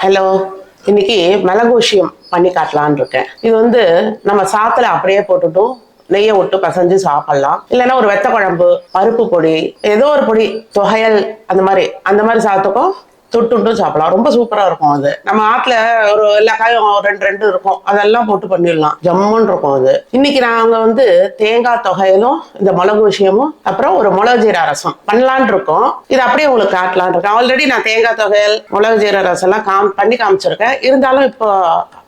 Hello, இன்னைக்கு மிளகூஷியம் பண்ணி காட்டலான்னு இருக்கேன். இது நம்ம சாத்துல அப்படியே போட்டுட்டும் நெய்யை விட்டு பசைஞ்சு சாப்பிடலாம். இல்லைன்னா ஒரு வெத்த குழம்பு, பருப்பு பொடி, ஏதோ ஒரு பொடி, தொகையல் அந்த மாதிரி சாத்துக்கும் தொட்டுட்டும் சாப்பிடலாம். ரொம்ப சூப்பரா இருக்கும். அது நம்ம ஆட்டுல ஒரு எல்லா காயும் ரெண்டு இருக்கும், அதெல்லாம் போட்டு பண்ணிடலாம். ஜம்முன்னு இருக்கும் அது. இன்னைக்கு நாங்க தேங்காய் தொகையிலும் இந்த மிளகு விஷயமும் அப்புறம் ஒரு மிளகு ஜீரா ரசம் பண்ணலான் இருக்கோம். இது அப்படியே உங்களுக்கு காட்டலான் இருக்கேன். ஆல்ரெடி நான் தேங்காய் தொகையல் மிளகு ஜீரா ரசம் எல்லாம் பண்ணி காமிச்சிருக்கேன். இருந்தாலும் இப்போ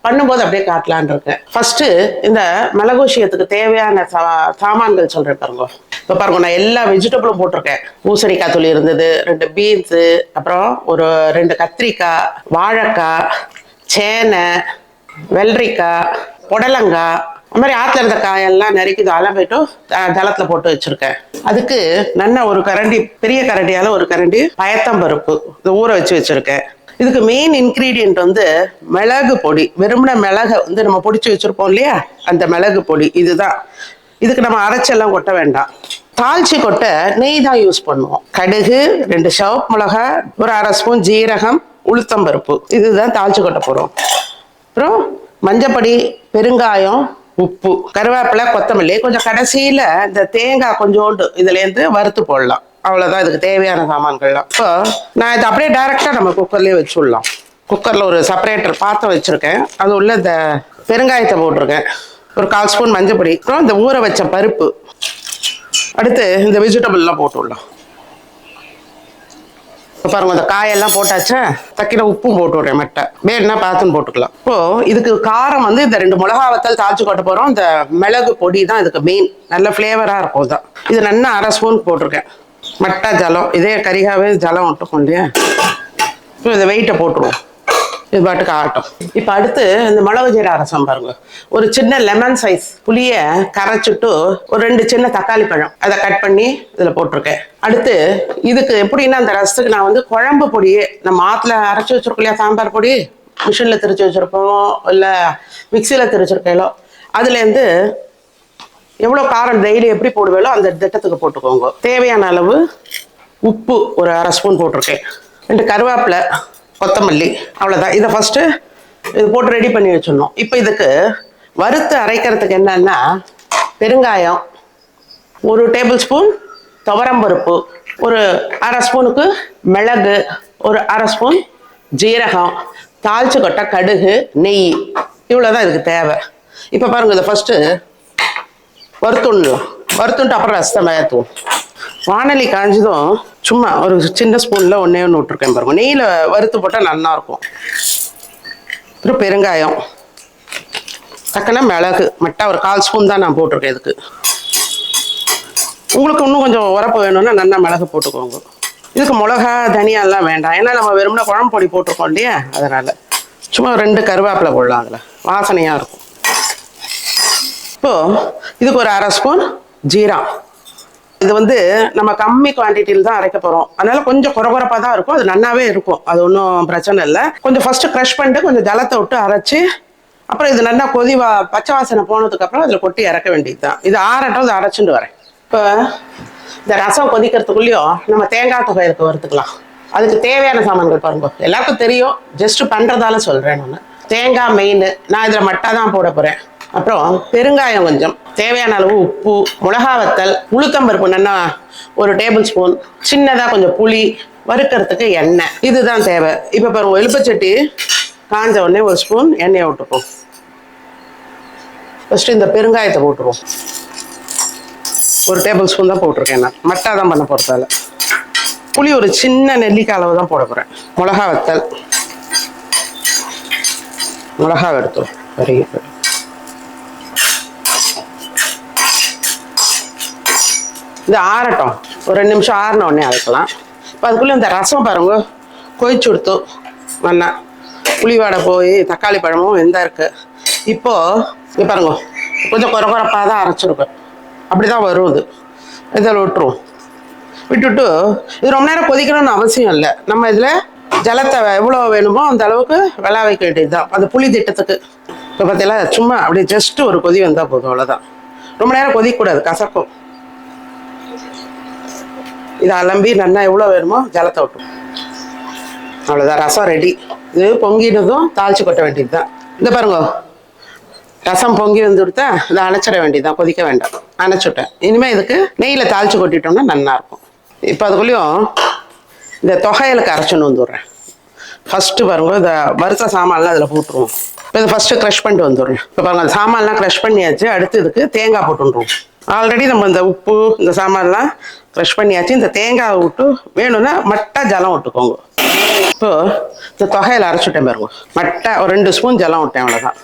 பண்ணும்போது அப்படியே காட்டலான் இருக்கேன். ஃபர்ஸ்ட் இந்த மிளகு விஷயத்துக்கு தேவையான சாமான்கள் சொல்றேன் பாருங்க. இப்போ பாருங்க, நான் எல்லா வெஜிடபிளும் போட்டிருக்கேன். பூசணிக்காய் துளி இருந்தது, 2 பீன்ஸு, அப்புறம் ஒரு 2 கத்திரிக்காய், வாழைக்காய், சேனை, வெள்ளரிக்காய், புடலங்காய், அது மாதிரி ஆற்றுல இருந்த காயெல்லாம் நறுக்கி அதெல்லாம் போயிட்டு ஜலத்துல போட்டு வச்சிருக்கேன். அதுக்கு நல்ல ஒரு கரண்டி, பெரிய கரண்டியால ஒரு கரண்டி பயத்தம்பருப்பு இதை ஊற வச்சிருக்கேன். இதுக்கு மெயின் இன்கிரீடியன்ட் மிளகு பொடி. வெறுமன மிளகை நம்ம பொடிச்சு வச்சிருப்போம் இல்லையா, அந்த மிளகு பொடி இதுதான். இதுக்கு நம்ம அரைச்செல்லாம் கொட்ட வேண்டாம். தாளிச்சு கொட்ட நெய் தான் யூஸ் பண்ணுவோம். கடுகு, 2 சிவப்பு மிளகாய், ஒரு 1/2 ஸ்பூன் ஜீரகம், உளுத்தம்பருப்பு, இதுதான் தாளிச்சு கொட்ட போறோம். அப்புறம் மஞ்சப்பொடி, பெருங்காயம், உப்பு, கருவேப்பிலை, கொத்தமல்லி, கொஞ்சம் கடைசியில இந்த தேங்காய் கொஞ்சோண்டு இதுல இருந்து வறுத்து போடலாம். அவ்வளவுதான் இதுக்கு தேவையான சாமான்கள்லாம். இப்போ நான் இதை அப்படியே டைரக்டா நம்ம குக்கர்லயே வச்சுடலாம். குக்கர்ல ஒரு செப்பரேட்டர் பாத்திரம் வச்சிருக்கேன். அது உள்ள இந்த பெருங்காயத்தை போட்டிருக்கேன். ஒரு 1/4 ஸ்பூன் மஞ்சப்பொடி, அப்புறம் இந்த ஊற வச்ச பருப்பு, அடுத்து இந்த வெஜிடபிள் எல்லாம் போட்டுடலாம். பாருங்க, இந்த காயெல்லாம் போட்டாச்சா, தக்கின உப்பும் போட்டு விடுறேன். மெட்டை வேணுன்னா பார்த்துன்னு போட்டுக்கலாம். இப்போ இதுக்கு காரம் இந்த 2 மிளகா வத்தல் தாளிச்சு கொட்ட போறோம். இந்த மிளகு பொடி தான் இதுக்கு மெயின், நல்ல ஃபிளேவரா இருக்கும் தான். இது நல்லா 1/2 ஸ்பூன் போட்டிருக்கேன். மட்டை ஜலம், இதே கரிகாவே ஜலம் விட்டுக்கும் இல்லையா. இப்போ இதை வெயிட்டை போட்டுருவோம். இது பாட்டுக்கு ஆகட்டும். இப்போ அடுத்து இந்த மிளகு ஜீரா ரசம் பாருங்க. ஒரு சின்ன லெமன் சைஸ் புளிய கரைச்சிட்டு ஒரு 2 சின்ன தக்காளி பழம் அதை கட் பண்ணி இதில் போட்டிருக்கேன். அடுத்து இதுக்கு எப்படின்னா, அந்த ரசத்துக்கு நான் குழம்பு பொடியே நம்ம ஆற்றுல அரைச்சி வச்சிருக்கோம் இல்லையா, சாம்பார் பொடி மிஷினில் திரிச்சு வச்சிருக்கோம் இல்லை மிக்சியில் திரிச்சிருக்கேளோ, அதுலேருந்து எவ்வளோ காரம் டெய்லி எப்படி போடுவேளோ அந்த திட்டத்துக்கு போட்டுக்கோங்க. தேவையான அளவு உப்பு ஒரு 1/2 ஸ்பூன் போட்டிருக்கேன். 2 கருவேப்பிலை, கொத்தமல்லி, அவ்வளோதான். இதை ஃபஸ்ட்டு இது போட்டு ரெடி பண்ணி வச்சிடணும். இப்போ இதுக்கு வறுத்து அரைக்கிறதுக்கு என்னன்னா, பெருங்காயம், 1 டேபிள் ஸ்பூன் துவரம்பருப்பு, ஒரு 1/2 ஸ்பூனுக்கு மிளகு, ஒரு 1/2 ஸ்பூன் ஜீரகம், தாளிச்சு கொட்டை, கடுகு, நெய், இவ்வளோதான் இதுக்கு தேவை. இப்போ பாருங்க, இதை ஃபஸ்ட்டு வறுத்துடலாம். வறுத்துட்டு அப்புறம் ரசத்தை மேத்துவோம். வானலி காஞ்சதும் சும்மா ஒரு சின்ன ஸ்பூன்ல 1 விட்டுருக்கேன் பாருங்க. நெய்யில் வறுத்து போட்டால் நல்லா இருக்கும். அப்புறம் பெருங்காயம், தக்கன மிளகு மட்டை ஒரு 1/4 ஸ்பூன் தான் நான் போட்டிருக்கேன். இதுக்கு உங்களுக்கு இன்னும் கொஞ்சம் உரப்பு வேணும்னா நல்லா மிளகு போட்டுக்கோங்க. இதுக்கு மிளகா தனியாலாம் வேண்டாம், ஏன்னா நம்ம வெறும்னா குழம்பு பொடி போட்டிருக்கோம் இல்லையா, அதனால சும்மா 2 கருவேப்பிலை போடலாம், அதில் வாசனையா இருக்கும். இப்போ இதுக்கு ஒரு 1/2 ஸ்பூன் ஜீரா. இது நம்ம கம்மி குவான்டிட்டியில் தான் அரைக்க போறோம், அதனால கொஞ்சம் குறகுறப்பாக தான் இருக்கும். அது நல்லாவே இருக்கும், அது ஒன்றும் பிரச்சனை இல்லை. கொஞ்சம் ஃபர்ஸ்ட் க்ரஷ் பண்ணிட்டு கொஞ்சம் ஜலத்தை விட்டு அரைச்சி, அப்புறம் இது நல்லா பச்சை வாசனை போனதுக்கு அப்புறம் அதில் கொட்டி இறக்க வேண்டியது தான். இது ஆறட்டும், அதை அரைச்சிட்டு வரேன். இப்போ இந்த ரசம் கொதிக்கிறதுக்குள்ளேயும் நம்ம தேங்காய் தொகையிற்கு வறுத்துக்கலாம். அதுக்கு தேவையான சாமான்கள் பாருங்க, எல்லாருக்கும் தெரியும், ஜஸ்ட் பண்றதால சொல்றேன். நான் தேங்காய் மெயின், நான் இதில் மட்டை தான் போட போறேன். அப்புறம் பெருங்காயம் கொஞ்சம், தேவையான அளவு உப்பு, மிளகா வத்தல், உளுத்தம்பருப்பு நல்லா 1 டேபிள் ஸ்பூன், சின்னதாக கொஞ்சம் புளி, வறுக்கிறதுக்கு எண்ணெய், இதுதான் தேவை. இப்போ பாருங்க, எலுப்பச்சட்டி காஞ்ச உடனே 1 ஸ்பூன் எண்ணெயை விட்டுப்போம். ஃபஸ்ட்டு இந்த பெருங்காயத்தை போட்டுருவோம். 1 டேபிள் ஸ்பூன் தான் போட்டிருக்கேன். நான் மட்டா தான் பண்ண போகிறதால. புளி ஒரு சின்ன நெல்லிக்காய் அளவு தான் போட போகிறேன். மிளகா வத்தல், மிளகா எடுத்துரும் வெரி குட். இது ஆறட்டும், ஒரு 2 நிமிஷம் ஆறின உடனே அரைக்கலாம். இப்போ அதுக்குள்ளே இந்த ரசம் பாருங்க கொதிச்சு கொடுத்து நல்லா புளி வாடை போய் தக்காளி பழமும் இருக்கு. இப்போ பாருங்க, கொஞ்சம் குறப்பாக தான் அரைச்சிருக்கேன், அப்படிதான் வரும். இதில் விட்டுருவோம். விட்டுட்டு இது ரொம்ப நேரம் கொதிக்கணும்னு அவசியம் இல்லை. நம்ம இதில் ஜலத்தை எவ்வளோ வேணுமோ அந்த அளவுக்கு வெளா வைக்க வேண்டியது தான், அந்த புளி திட்டத்துக்கு. இப்போ பார்த்தீங்களா, சும்மா அப்படியே ஜஸ்ட் ஒரு கொதி வந்தால் போதும், அவ்வளோதான். ரொம்ப நேரம் கொதிக்கக்கூடாது, கசக்கும். இதை அலம்பி நல்லா எவ்வளோ வேணுமோ ஜலத்தை விட்டுரும், அவ்வளோதான். ரசம் ரெடி. இது பொங்கினதும் தாளிச்சு கொட்ட வேண்டியது தான். இந்த பாருங்க, ரசம் பொங்கி வந்து கொடுத்தா இதை அணைச்சிட வேண்டியதுதான், கொதிக்க வேண்டாம். அணைச்சுட்டேன். இனிமேல் இதுக்கு நெய்யில் தாளிச்சு கொட்டிட்டோம்னா நல்லாயிருக்கும். இப்போ அதுக்குள்ளேயும் இந்த தொகையலுக்கு அரைச்சுன்னு வந்துடுறேன். ஃபஸ்ட்டு பாருங்க, இந்த வறுத்த சாமான்லாம் அதில் போட்டுருவோம். இப்போ இது ஃபஸ்ட்டு க்ரஷ் பண்ணிட்டு வந்துடுறேன். இப்போ பாருங்க, அந்த சாமான்லாம் க்ரஷ் பண்ணியாச்சு. அடுத்து இதுக்கு தேங்காய் போட்டுருவோம். ஆல்ரெடி நம்ம இந்த உப்பு இந்த சாமான்லாம் க்ரஷ் பண்ணியாச்சு. இந்த தேங்காய் விட்டு வேணும்னா மட்டா ஜலம் விட்டுக்கோங்க. இப்போ இந்த தொகையில் அரைச்சுட்டேன் பாருங்க, மட்டை ஒரு 2 ஸ்பூன் ஜலம் விட்டேன், அவ்வளோதான்.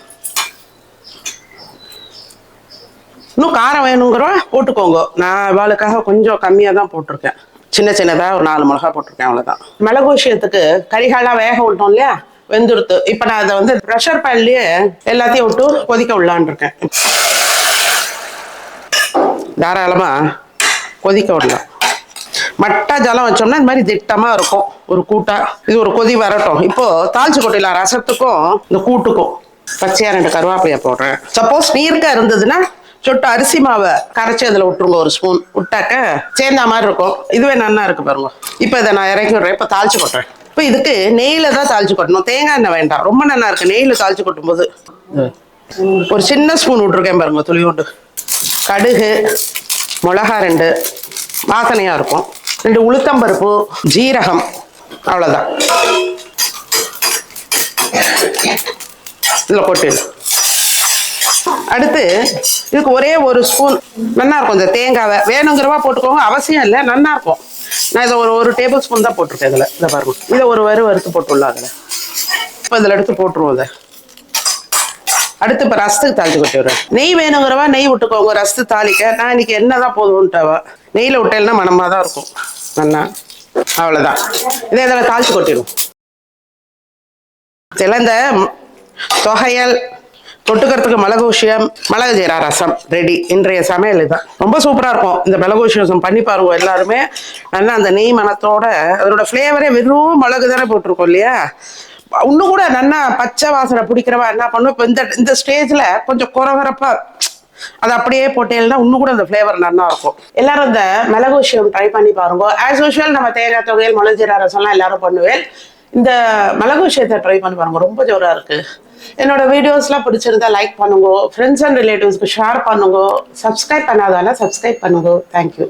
இன்னும் காரம் வேணுங்கிறவ போட்டுக்கோங்க. நான் இவாளுக்காக கொஞ்சம் கம்மியாக தான் போட்டிருக்கேன். சின்ன சின்னதாக ஒரு 4 மிளகா போட்டிருக்கேன், அவ்வளோதான். மிளகு விஷயத்துக்கு கறிகாலாம் வேக விட்டோம் இல்லையா, வெந்துடுத்து. இப்போ நான் அதை வந்து ப்ரெஷர் பேன்லேயே எல்லாத்தையும் விட்டு கொதிக்க விடலான் இருக்கேன். தாராளமாக கொதிக்க விடலாம். மட்டா ஜலம் வச்சோம்னா இந்த மாதிரி திட்டமாக இருக்கும் ஒரு கூட்டா. இது ஒரு கொதி வரட்டும். இப்போது தாளிச்சு கொட்டிடலாம். ரசத்துக்கும் இந்த கூட்டுக்கும் பச்சையாக 2 கருவேப்பிலையை போடுறேன். சப்போஸ் நீர்க்கா இருந்ததுன்னா சொட்டு அரிசி மாவை கரைச்சி அதில் விட்டுருங்க, 1 ஸ்பூன் விட்டாக்க சேர்ந்த மாதிரி இருக்கும். இதுவே நல்லா இருக்கு பாருங்க. இப்போ இதை நான் இறக்கி விட்றேன். இப்போ தாளிச்சு கொட்டுறேன். இப்போ இதுக்கு நெய்யில் தான் தாளிச்சு கொட்டணும், தேங்காய் எண்ணெய் வேண்டாம். ரொம்ப நல்லா இருக்கு நெய்யில் தாளிச்சு கொட்டும் போது. ஒரு சின்ன ஸ்பூன் விட்டுருக்கேன் பாருங்க, துளியோண்டு. கடுகு, மிளகா 2 வாசனையாக இருக்கும், 2 உளுத்தம்பருப்பு, ஜீரகம், அவ்வளோதான். இதில் கொட்டிடு. அடுத்து இதுக்கு ஒரே 1 ஸ்பூன் நல்லா இருக்கும். இந்த தேங்காவை வேணுங்கிறவா போட்டுக்கோங்க, அவசியம் இல்லை, நல்லா இருக்கும். நான் இதை ஒரு டேபிள் ஸ்பூன் தான் போட்டிருக்கேன் இதில். இதை பாருங்க, இதை ஒரு வறுத்து போட்டுடலாம் அதில். இப்போ இதில் எடுத்து போட்டுருவோம் இதை. அடுத்து இப்போ ரசத்துக்கு தாளிச்சு கொட்டி விடுறேன். நெய் வேணுங்கிறவா நெய் விட்டுக்கோங்க ரசத்து தாளிக்க. நான் இன்னைக்கு எண்ணெய் தான் போதும்ட்டாவா. நெய்யில் விட்டேன்னா மனமாக தான் இருக்கும் நல்லா. அவ்வளோதான். இதே இதில் தாளிச்சு கொட்டிடும். இதெல்லாம் இந்த தொகையல் தொட்டுக்கிறதுக்கு மிளகு விஷயம், மிளகு ஜீரா ரசம் ரெடி. இன்றைய சமையல் இதுதான். ரொம்ப சூப்பராக இருக்கும். இந்த மிளகு விஷயம் பண்ணி பாருங்க எல்லாருமே. நல்லா அந்த நெய் மணத்தோட அதோட ஃப்ளேவரே வெறும் மிளகு தானே போட்டிருக்கோம் இல்லையா. இன்னும் கூட நல்லா பச்சை வாசனை பிடிக்கிறவா என்ன பண்ணுவோம், இப்போ இந்த ஸ்டேஜில் கொஞ்சம் குறவரப்பா அது அப்படியே போட்டேன்னா இன்னும் கூட அந்த ஃப்ளேவர் நல்லா இருக்கும். எல்லாரும் இந்த மிளகு விஷயம் ட்ரை பண்ணி பாருங்க. ஆஸ் யூஷுவல் நம்ம தேங்காய் தொகையல் மிளகு ஜீரா ரசம்லாம் எல்லாரும் பண்ணுவேன். இந்த மிளகு விஷயத்தை ட்ரை பண்ணி பாருங்க, ரொம்ப ஜோரா இருக்கு. என்னோட வீடியோஸ்லாம் பிடிச்சிருந்தா லைக் பண்ணுங்க, ஃப்ரெண்ட்ஸ் அண்ட் ரிலேட்டிவ்ஸ்க்கு ஷேர் பண்ணுங்க, சப்ஸ்கிரைப் பண்ணாதால சப்ஸ்கிரைப் பண்ணுங்க. தேங்க்யூ.